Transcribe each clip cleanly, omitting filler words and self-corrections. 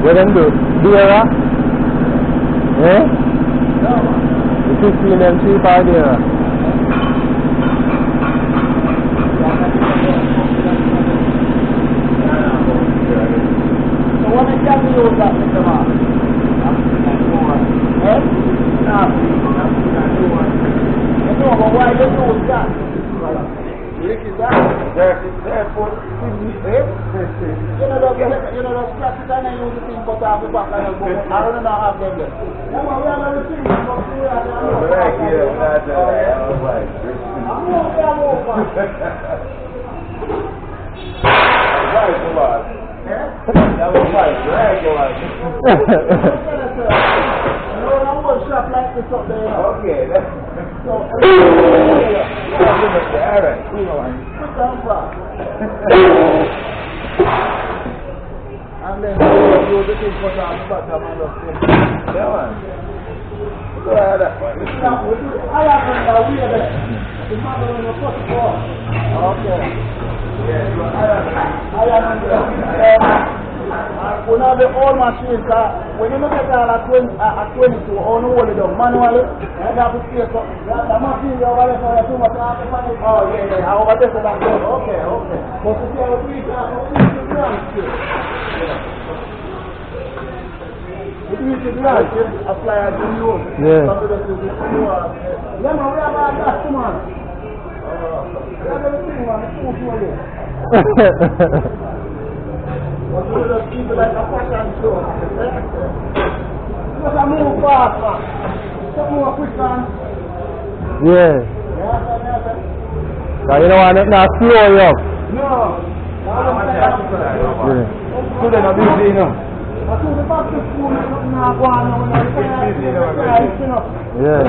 What them do? Dera? Eh? The 15 them cheap or Dera? So what can you use that Mr. Mark? Eh? No, but why you use that? Lick it out. Therefore, you know the scratch it and I use the thing cut off the back and I don't know how them there. Yeah, but we have everything. I'm shop like this up there. Okay, that's so. Alright, and then you use the thing for the bottom and the thing. Yeah, man. I haven't a weird there. The mother when you put it for. Okay. Yeah, I haven't we have the old machines, when you look at it at 22, on hold it down manually, you have to see it. The machine over there, so you too much half the money. Oh, yeah, I over there, so that's good. Okay. But you see how we do it, you apply as you use. Yeah. Yeah, man, we have our gas, man. We have everything, man. It's too for you. But you just keep it like a fashion show. Because I move fast, man. Just move quick, man. Yeah. So you don't want it now slow you up? No. Yeah. So then I'm busy, you know. I told the back to school, I'm not going on. Yeah.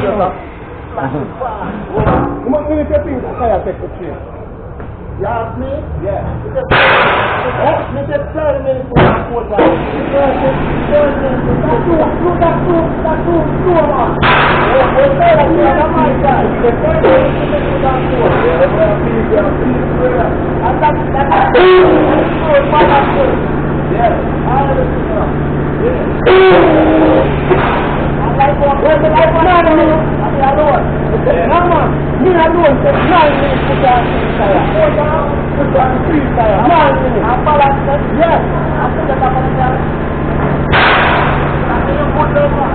You must finish your things after I take the train. You ask me? Yeah. Me take 30 minutes for my 4 times. 30 minutes. That's too man. We're tired of me on my side. The 30 minutes for that 4. And that's yes. I understand. Yeah. Like what? Where's the life man? I mean, alone. No man, me alone take 9 minutes to put on 3 tires. 4 down, put on 3 tires. 9 minutes. I'm balanced. Yes. I put the back on the car. I think you put them on.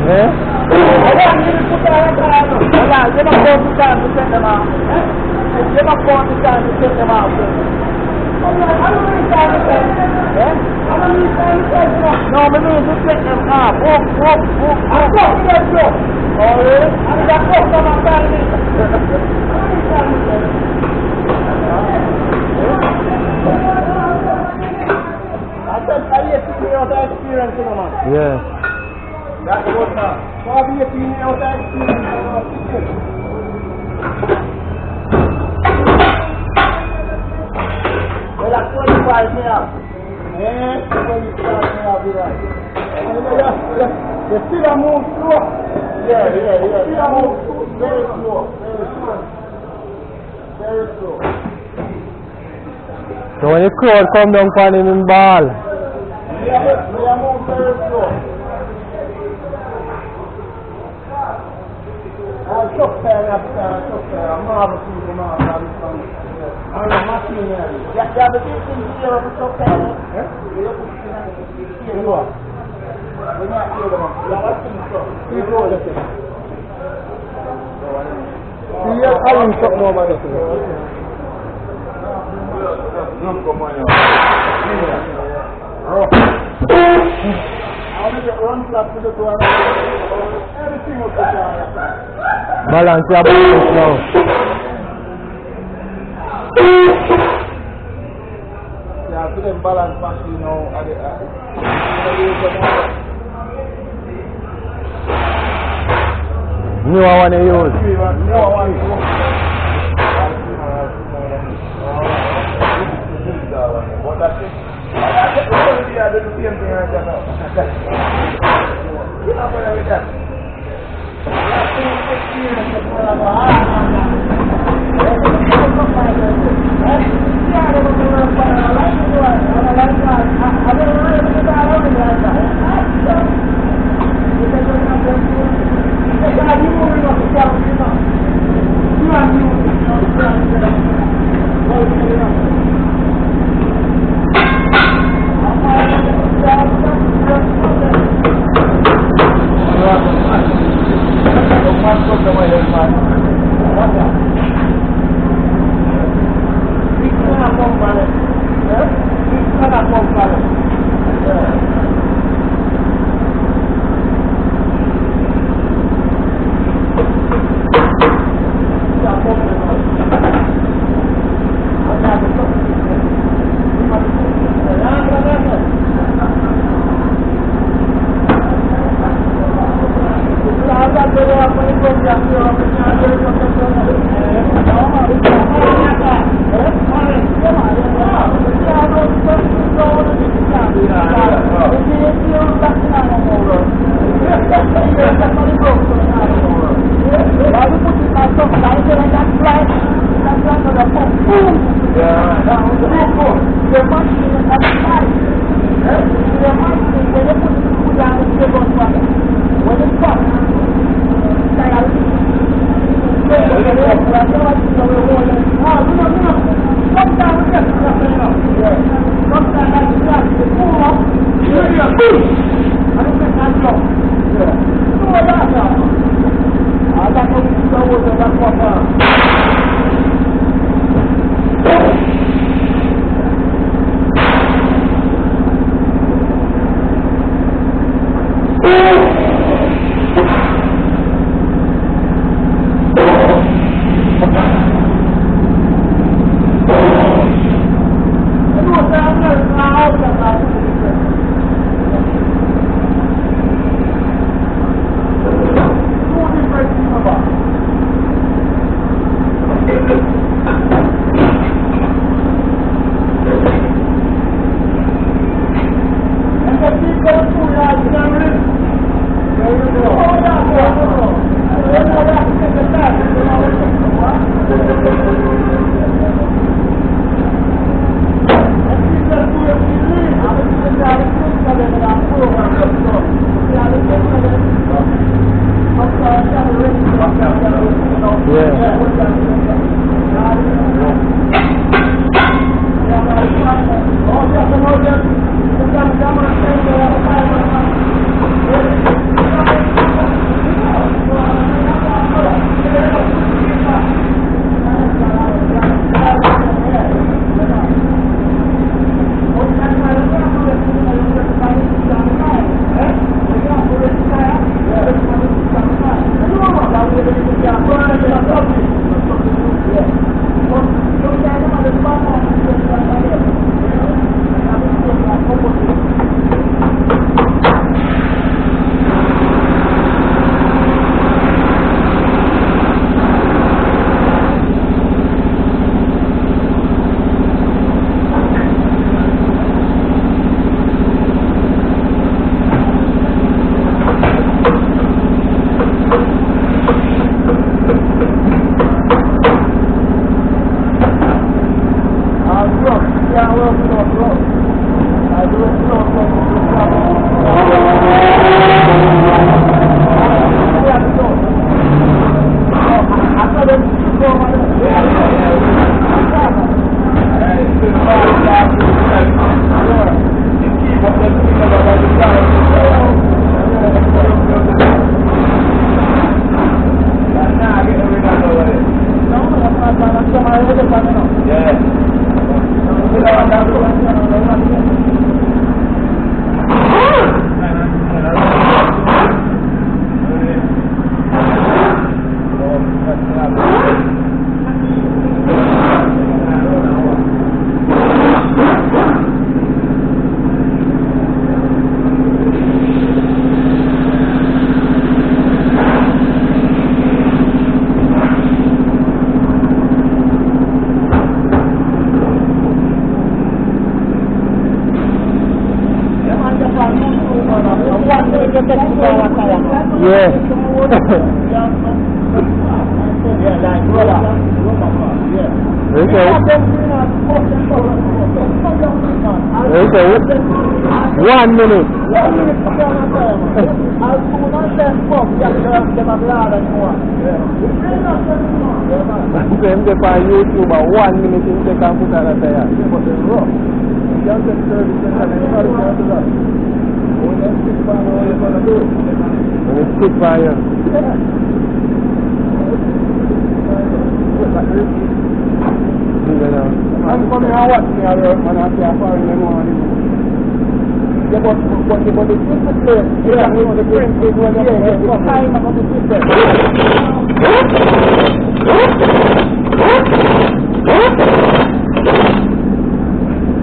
Yeah? I want you to put that on. You don't go to time to take them out. You don't go to time to take them out. I don't need time to take them. I don't need time to take them. No, I need to take them out. Walk. I'm talking to you. Oh, really? I need to go to my family. I don't need time to take them. I said, I need to see your experience, you know, man. Yeah. That's good now. So I'll be a female that experience. Well, that's 25 now. Yeah, 25 now, I'll be right. You still a move slow. Yeah. Still a move very slow. Very slow. So when the crowd come down for him in ball. Yeah, move very slow. Shop there, I'm not a single man, I'm a machinery. Yeah, but this is here of a shop there. Here you are. We're not here, we're watching the shop. People are looking. See, you're calling something over this. How many run flat to the door? Everything will put on. Balance your balance now. Yeah, put them balance machine now. New one to use. Yeah. Yeah, like rubber. Yeah. Okay. Okay. 1 minute. Them they on YouTube 1 minute in they can put on a tire. When it's stick by you. I'm coming out watching me and I say I'm sorry in the morning. Yeah, but the discipline, yeah, the print is when you get the time of the discipline.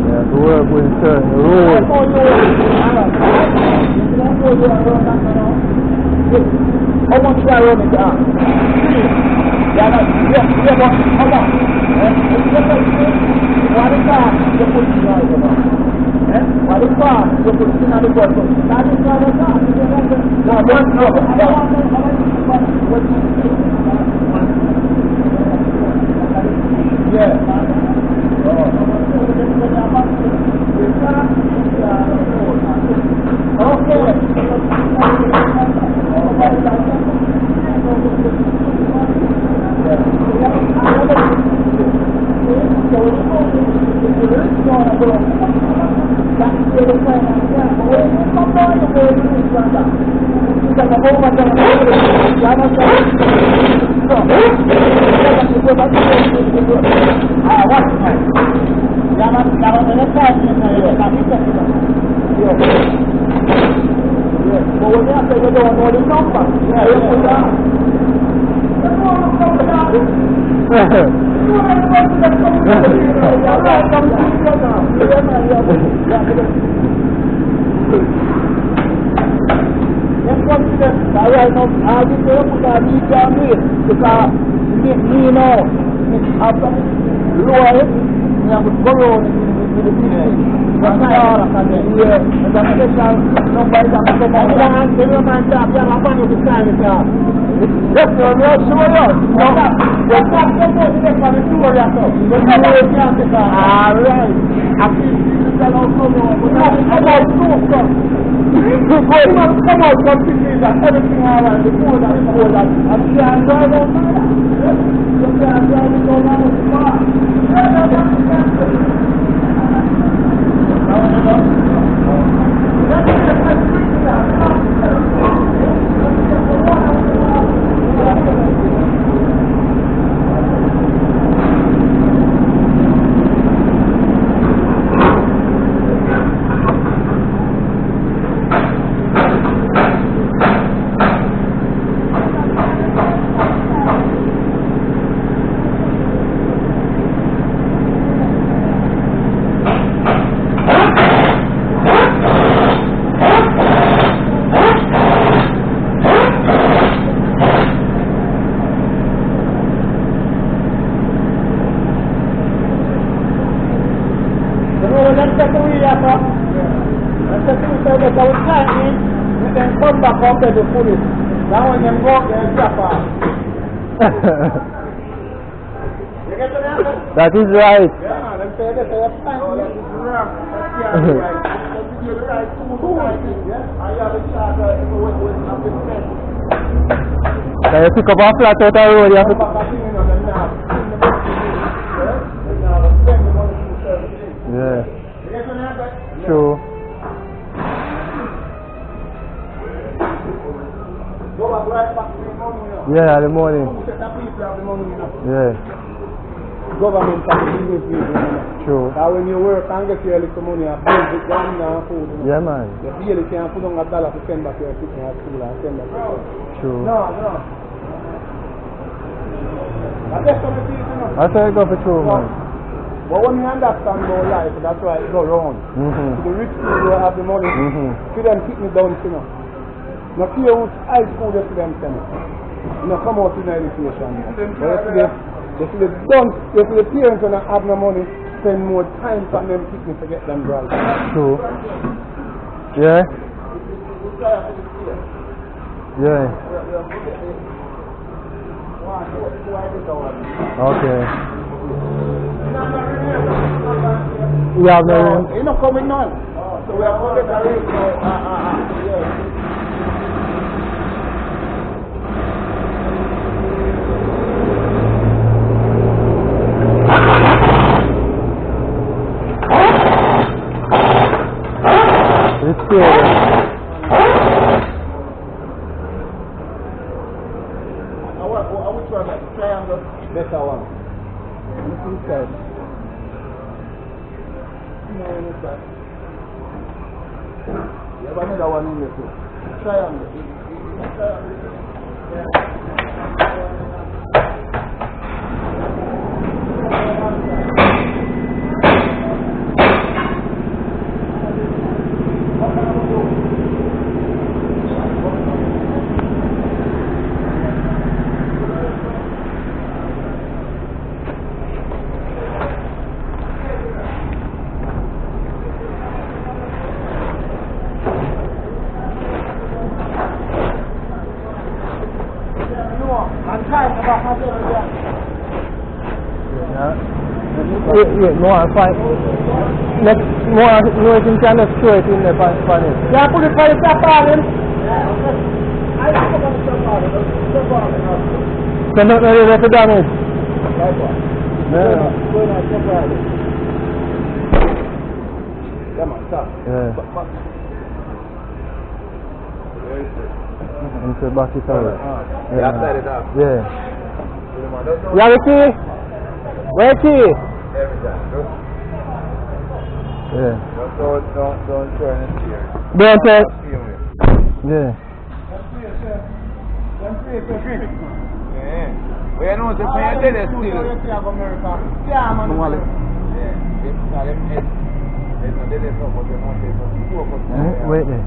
Yeah, to work with certain rules. How much do I run it down? Yeah, but how much? What is that? You put it right now. What is that? You put it in the bottom. That is not a car. No, yeah. That is right. Can you pick up a flat out of the road? You have to... Yeah. True. Yeah, the morning. Yeah. Government can give you True. now when you work and get your little money and build it down now food. Yeah, man. You really can't put on $1 to send back your kitchen at school and send back your True. No. That's what it is, you know. That's how it go for true, man. But when you understand about life, that's why it go round. To the rich people who have the money, to them keep me down, you know. Now see who's high school they see them send. You know, come out in education. But you see the parents when they have no money, spend more time for them kids to get them bright. True. Yeah. Yeah. Okay. You have no ring? You're not coming none. So we are going to get a ring. Yeah. It's good. Which one? Triangle? Better one. Look inside. No, inside. You have another one in there too. Triangle. More fight. Next more noise in China straight in the funny. Yeah, put it for the top on him. So not really for damage. No. Come on, stop. Yeah. Into the back it out. Yeah, set it up. Yeah. You have a key? Where key? Every time. Yeah. Don't turn it here. Don't turn. Yeah. We know the player did it still. Yeah, man. Wait there.